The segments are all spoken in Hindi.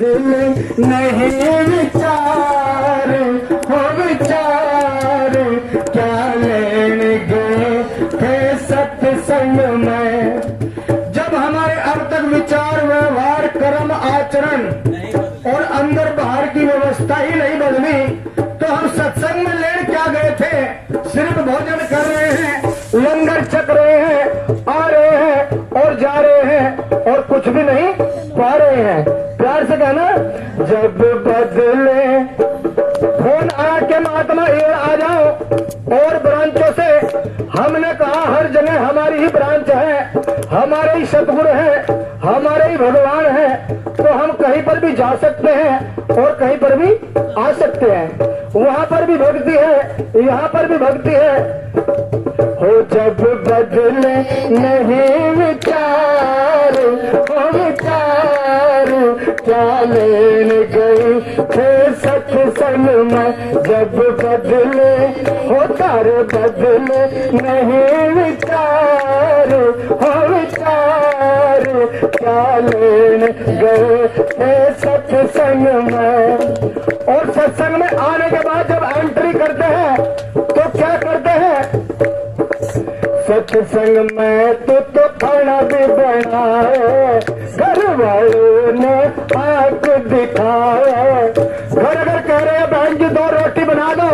बदले नहीं विचार, हो विचार क्या लेने गए थे सत्संग में। जब हमारे अब तक विचार, व्यवहार, कर्म, आचरण और अंदर बाहर की व्यवस्था ही नहीं बदली तो हम सत्संग में लेने क्या गए थे? सिर्फ भोजन कर रहे हैं, लंगर छक रहे हैं, आ रहे हैं और जा रहे हैं और कुछ भी नहीं पा रहे हैं। प्यार से कहना, जब बदले फोन आके महात्मा ये आ जाओ और ब्रांचों से हमने कहा हर जगह हमारी ही ब्रांच है, हमारे ही सतगुरु है, हमारे ही भगवान है, तो हम कहीं पर भी जा सकते हैं और कहीं पर भी आ सकते हैं। वहां पर भी भक्ति है, यहाँ पर भी भक्ति है। हो जब बदले नहीं विचार, हो विचार क्या लेने गए थे सत्संग में। जब बदले हो तारे बदले नहीं विचार, हो विचार क्या लेने गए थे सत्संग में। और सत्संग में आने के बाद जब एंट्री करते हैं तो क्या करते हैं? सत्संग में तो खाना भी बनाए, घर वालों ने आंख दिखाए। घर अगर कह रहे हैं बहन जी 2 रोटी बना दो,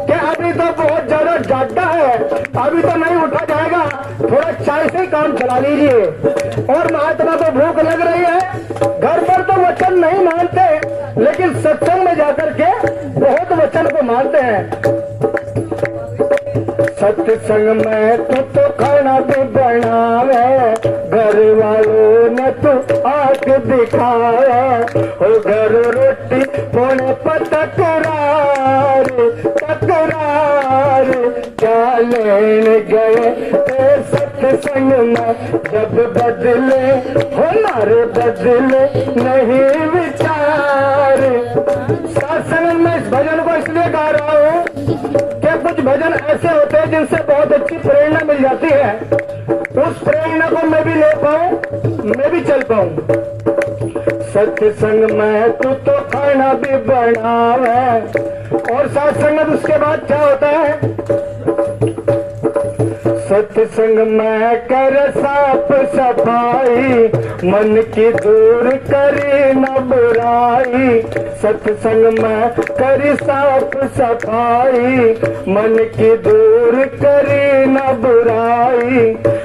कि अभी तो बहुत ज्यादा जाटा है, अभी तो नहीं उठा जाएगा, थोड़ा चाय से ही काम चला लीजिए। और महात्मा को भूख लग रही है, घर पर तो वचन नहीं मानते लेकिन सत्संग में जाकर के बहुत वचन को मानते हैं। सत्संग में तो खाना भी बनावे, घर वालों ने तो आंख दिखावे। हो घर रोटी होने पर तकरार, तकरार क्या लेने गए सत्संग में। जब बदले हमारे बदले नहीं विचार। सत्संग में इस भजन को इसलिए गा रहा हूँ कि कुछ भजन ऐसे होते हैं जिनसे बहुत अच्छी प्रेरणा मिल जाती है। उस प्रेरणा को मैं भी ले पाऊं, मैं भी चल पाऊं। सत्संग में तो खाना भी बनावे। और सत्संग में उसके बाद क्या होता है? सत्संग में कर साफ सफाई, मन की दूर करी न बुराई। सत्संग में कर साफ सफाई, मन की दूर करी न बुराई।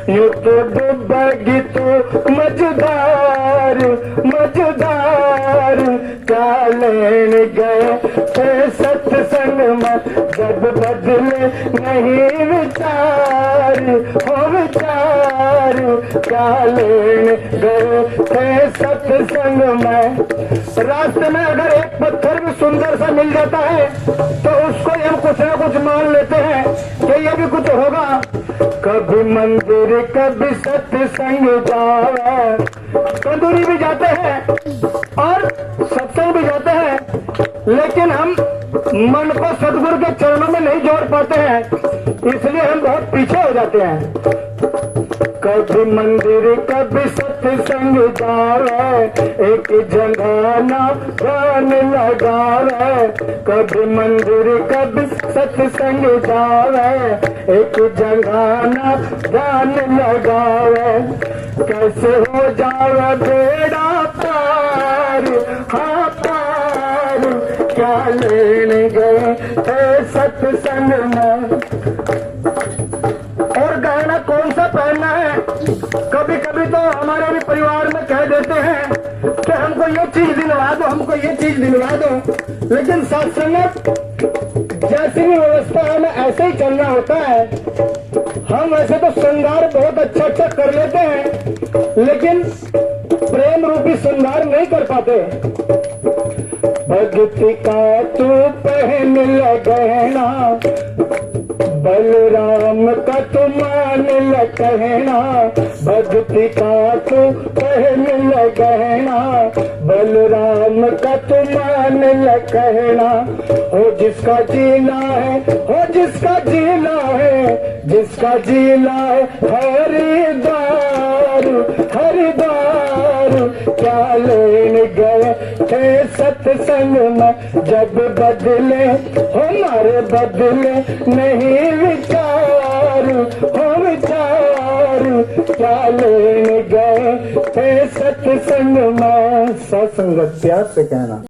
यूं तो डूबेगी तू मझधार, मझधार क्या लेने गए थे सत्संग में। जब बदले नहीं विचार, हो विचार क्या लेने गए थे सत्संग में। रास्ते में अगर एक पत्थर भी सुंदर सा मिल जाता है तो उसको हम कुछ ना कुछ मान लेते हैं कि ये भी कुछ होगा। कभी मंदिर कभी सत्संग जावे, तंदूरी भी जाते हैं और सत्संग भी जाते हैं, लेकिन हम मन को सतगुरु के चरणों में नहीं जोड़ पाते हैं, इसलिए हम बहुत पीछे हो जाते हैं। कभी मंदिर कभी सत्संग जावे, एक जगह ना ध्यान लगावे। कभी मंदिर कभी सत्संग जावे, एक जगह ना ध्यान लगावे। कैसे हो जावे बेड़ा पार, हाँ पार क्या लेने गए थे सत्संग में। और गहना कौन सा पहनना है? कभी कभी तो हमारे भी परिवार में कह देते हैं कि हमको ये चीज दिलवा दो, हमको ये चीज दिलवा दो, लेकिन सत्संग जैसी भी व्यवस्था हमें ऐसे ही चलना होता है। हम वैसे तो श्रृंगार बहुत अच्छा अच्छा कर लेते हैं, लेकिन प्रेम रूपी श्रृंगार नहीं कर पाते। भक्ति का तू पहन ल गहना, बलराम का तू मान ल कहना। भक्ति का तू पहन ल गहना, बलराम का तू मान ल कहना। हो जिसका जीना है, हो जिसका जीना है, जिसका जीना है हरिद्वार, हरिद्वार क्या लेने गए थे सत्संग में जब बदले हमारे बदले नहीं विचार हो विचार क्या लेने गए थे सत्संग में। सत्संगत प्यार से कहना।